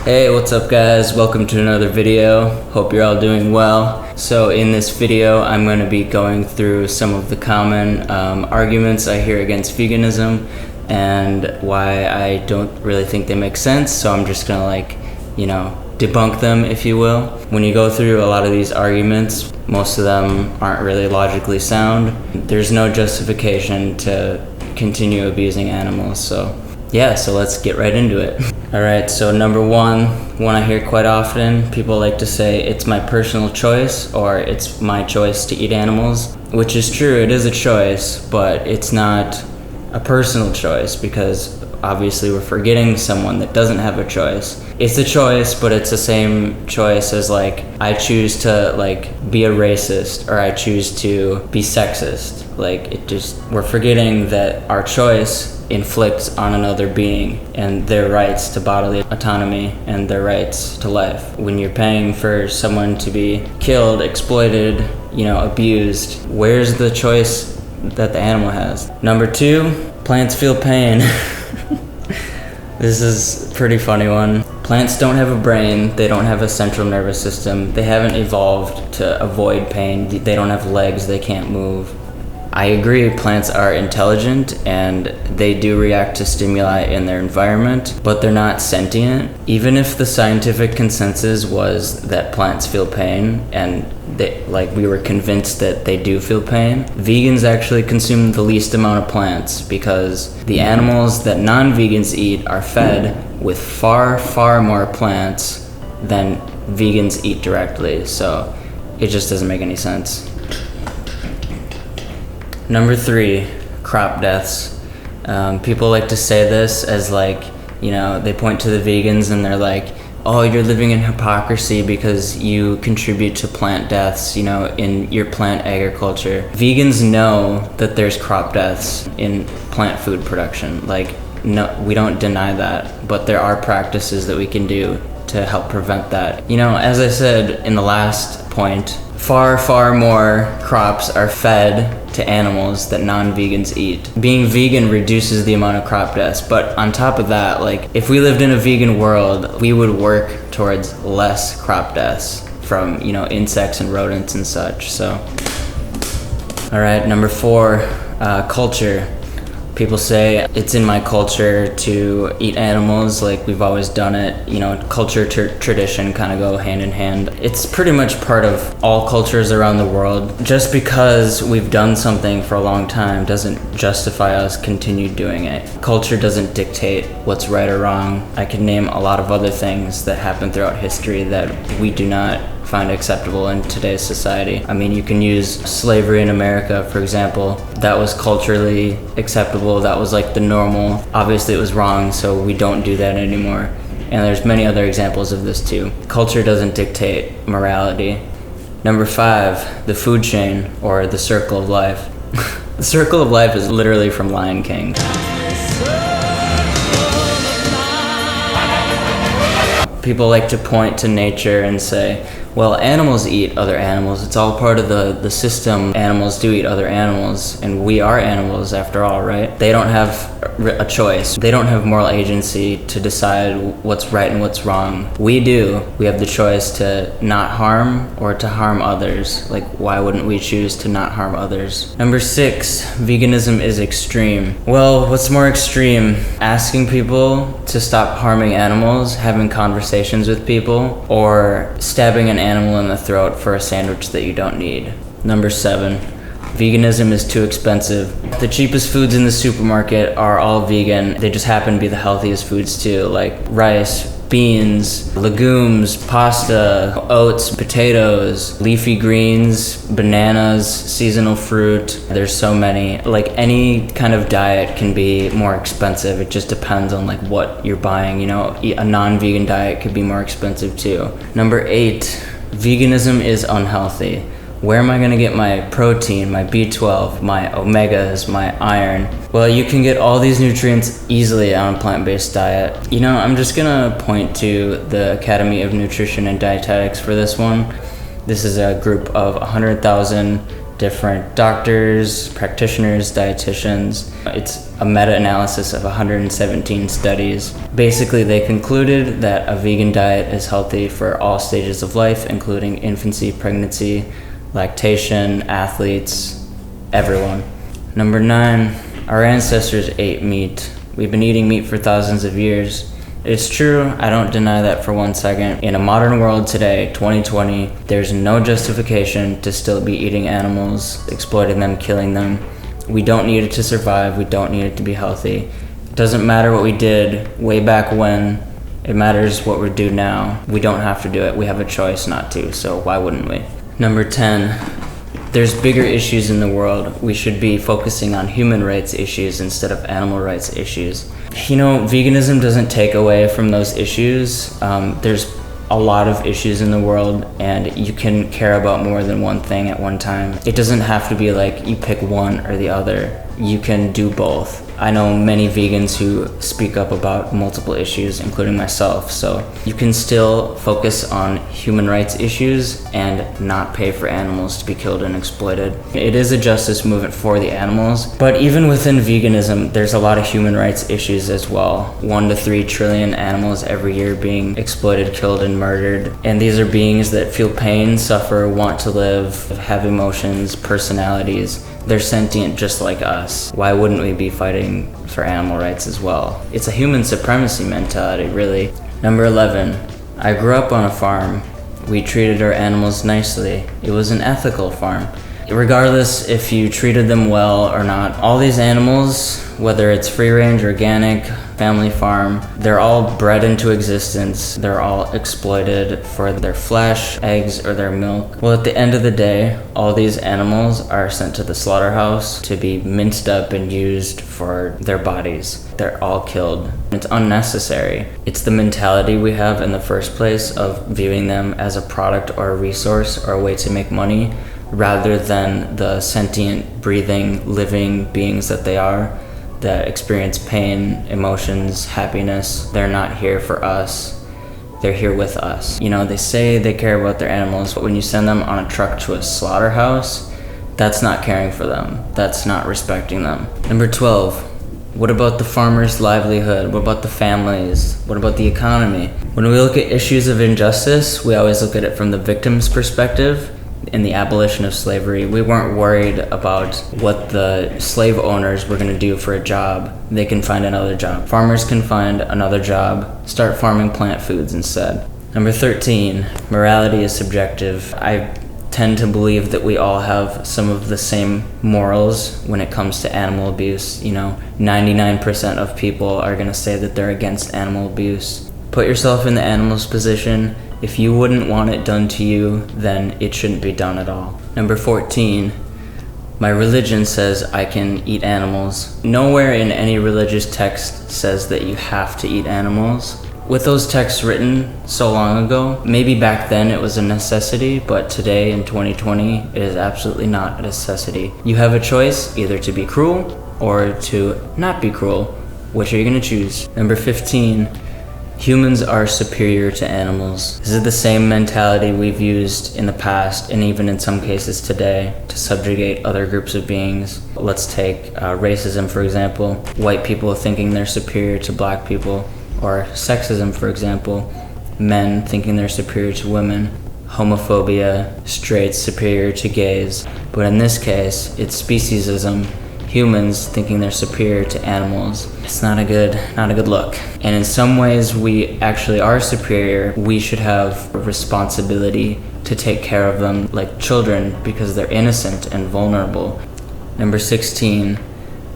Hey, what's up guys? Welcome to another video. Hope you're all doing well. So in this video, I'm going to be going through some of the common arguments I hear against veganism and why I don't really think they make sense. So I'm just going to debunk them, if you will. When you go through a lot of these arguments, most of them aren't really logically sound. There's no justification to continue abusing animals. So let's get right into it. Alright, so number one I hear quite often, people like to say it's my personal choice or it's my choice to eat animals, which is true, it is a choice, but it's not a personal choice because obviously we're forgetting someone that doesn't have a choice. It's a choice, but it's the same choice as I choose to be a racist or I choose to be sexist. We're forgetting that our choice inflicts on another being and their rights to bodily autonomy and their rights to life. When you're paying for someone to be killed, exploited, abused, where's the choice that the animal has? Number two, plants feel pain. This is a pretty funny one. Plants don't have a brain, they don't have a central nervous system, they haven't evolved to avoid pain, they don't have legs, they can't move. I agree, plants are intelligent and they do react to stimuli in their environment, but they're not sentient. Even if the scientific consensus was that plants feel pain and we were convinced that they do feel pain, vegans actually consume the least amount of plants because the animals that non-vegans eat are fed with far, far more plants than vegans eat directly. So it just doesn't make any sense. Number three, crop deaths. People like to say this as they point to the vegans and they're like, oh, you're living in hypocrisy because you contribute to plant deaths, in your plant agriculture. Vegans know that there's crop deaths in plant food production. No, we don't deny that, but there are practices that we can do to help prevent that. As I said in the last point, far, far more crops are fed to animals that non-vegans eat. Being vegan reduces the amount of crop deaths, but on top of that, if we lived in a vegan world, we would work towards less crop deaths from, insects and rodents and such. So, all right, number four, culture. People say it's in my culture to eat animals, we've always done it. Culture, tradition kind of go hand in hand. It's pretty much part of all cultures around the world. Just because we've done something for a long time doesn't justify us continue doing it. Culture doesn't dictate what's right or wrong. I could name a lot of other things that happen throughout history that we do not find acceptable in today's society. I mean, you can use slavery in America, for example. That was culturally acceptable. That was the normal. Obviously it was wrong, so we don't do that anymore. And there's many other examples of this too. Culture doesn't dictate morality. Number five, the food chain or the circle of life. The circle of life is literally from Lion King. People like to point to nature and say, well, animals eat other animals. It's all part of the system. Animals do eat other animals, and we are animals after all, right? They don't have a choice. They don't have moral agency to decide what's right and what's wrong. We do. We have the choice to not harm or to harm others. Why wouldn't we choose to not harm others? Number six, veganism is extreme. Well, what's more extreme? Asking people to stop harming animals, having conversations with people, or stabbing an animal in the throat for a sandwich that you don't need. Number seven, veganism is too expensive. The cheapest foods in the supermarket are all vegan. They just happen to be the healthiest foods too, like rice, beans, legumes, pasta, oats, potatoes, leafy greens, bananas, seasonal fruit. There's so many. Any kind of diet can be more expensive. It just depends on what you're buying. A non-vegan diet could be more expensive too. Number eight, veganism is unhealthy. Where am I going to get my protein, my B12, my omegas, my iron? Well, you can get all these nutrients easily on a plant-based diet. I'm just going to point to the Academy of Nutrition and Dietetics for this one. This is a group of 100,000 different doctors, practitioners, dietitians. It's a meta-analysis of 117 studies. Basically, they concluded that a vegan diet is healthy for all stages of life, including infancy, pregnancy, lactation, athletes, everyone. Number 9, our ancestors ate meat. We've been eating meat for thousands of years. It's true, I don't deny that for one second. In a modern world today, 2020, there's no justification to still be eating animals, exploiting them, killing them. We don't need it to survive, we don't need it to be healthy. It doesn't matter what we did way back when, it matters what we do now. We don't have to do it, we have a choice not to, so why wouldn't we? Number 10, there's bigger issues in the world. We should be focusing on human rights issues instead of animal rights issues. You know, veganism doesn't take away from those issues. There's a lot of issues in the world, and you can care about more than one thing at one time. It doesn't have to be like you pick one or the other. You can do both. I know many vegans who speak up about multiple issues, including myself, so you can still focus on human rights issues and not pay for animals to be killed and exploited. It is a justice movement for the animals, but even within veganism, there's a lot of human rights issues as well. 1 to 3 trillion animals every year being exploited, killed, and murdered, and these are beings that feel pain, suffer, want to live, have emotions, personalities. They're sentient just like us. Why wouldn't we be fighting for animal rights as well? It's a human supremacy mentality, really. Number 11, I grew up on a farm. We treated our animals nicely. It was an ethical farm. Regardless if you treated them well or not, all these animals, whether it's free range, organic, family farm, they're all bred into existence. They're all exploited for their flesh, eggs, or their milk. Well, at the end of the day, all these animals are sent to the slaughterhouse to be minced up and used for their bodies. They're all killed. It's unnecessary. It's the mentality we have in the first place of viewing them as a product or a resource or a way to make money, rather than the sentient, breathing, living beings that they are, that experience pain, emotions, happiness. They're not here for us. They're here with us. You know, they say they care about their animals, but when you send them on a truck to a slaughterhouse, that's not caring for them. That's not respecting them. Number 12, what about the farmer's livelihood? What about the families? What about the economy? When we look at issues of injustice, we always look at it from the victim's perspective. In the abolition of slavery, we weren't worried about what the slave owners were going to do for a job. They can find another job. Farmers can find another job, start farming plant foods instead. Number 13, morality is subjective. I tend to believe that we all have some of the same morals when it comes to animal abuse. You know, 99% of people are going to say that they're against animal abuse. Put yourself in the animal's position. If you wouldn't want it done to you, then it shouldn't be done at all. Number 14, my religion says I can eat animals. Nowhere in any religious text says that you have to eat animals. With those texts written so long ago, maybe back then it was a necessity, but today in 2020, it is absolutely not a necessity. You have a choice either to be cruel or to not be cruel. Which are you gonna choose? Number 15, humans are superior to animals. This is the same mentality we've used in the past, and even in some cases today, to subjugate other groups of beings. Let's take racism, for example. White people thinking they're superior to black people, or sexism, for example. Men thinking they're superior to women. Homophobia, straights superior to gays. But in this case, it's speciesism. Humans thinking they're superior to animals. It's not a good look. And in some ways we actually are superior. We should have a responsibility to take care of them like children because they're innocent and vulnerable. Number 16,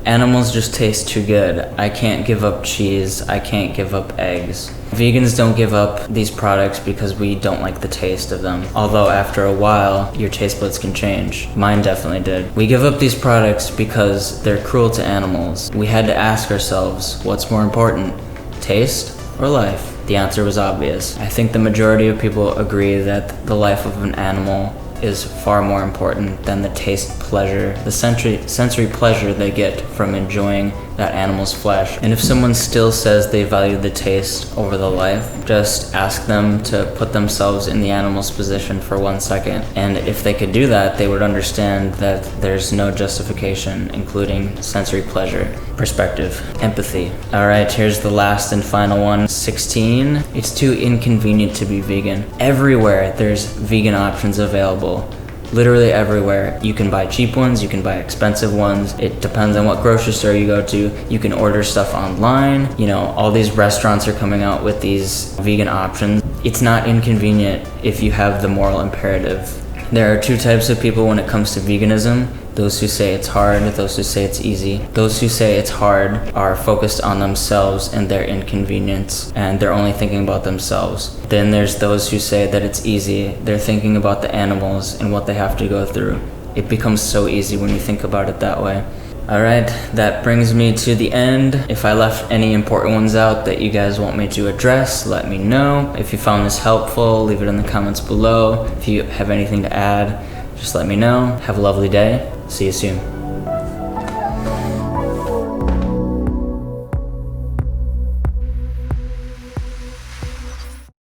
animals just taste too good. I can't give up cheese. I can't give up eggs. Vegans don't give up these products because we don't like the taste of them. Although after a while, your taste buds can change. Mine definitely did. We give up these products because they're cruel to animals. We had to ask ourselves, what's more important, taste or life? The answer was obvious. I think the majority of people agree that the life of an animal is far more important than the taste pleasure, the sensory pleasure they get from enjoying that animal's flesh. And if someone still says they value the taste over the life, just ask them to put themselves in the animal's position for 1 second. And if they could do that, they would understand that there's no justification, including sensory pleasure, perspective, empathy. All right, here's the last and final one. 16, it's too inconvenient to be vegan. Everywhere there's vegan options available. Literally everywhere. You can buy cheap ones, you can buy expensive ones. It depends on what grocery store you go to. You can order stuff online. You know, all these restaurants are coming out with these vegan options. It's not inconvenient if you have the moral imperative. There are two types of people when it comes to veganism. Those who say it's hard, those who say it's easy. Those who say it's hard are focused on themselves and their inconvenience, and they're only thinking about themselves. Then there's those who say that it's easy. They're thinking about the animals and what they have to go through. It becomes so easy when you think about it that way. Alright, that brings me to the end. If I left any important ones out that you guys want me to address, let me know. If you found this helpful, leave it in the comments below. If you have anything to add, just let me know. Have a lovely day. See you soon.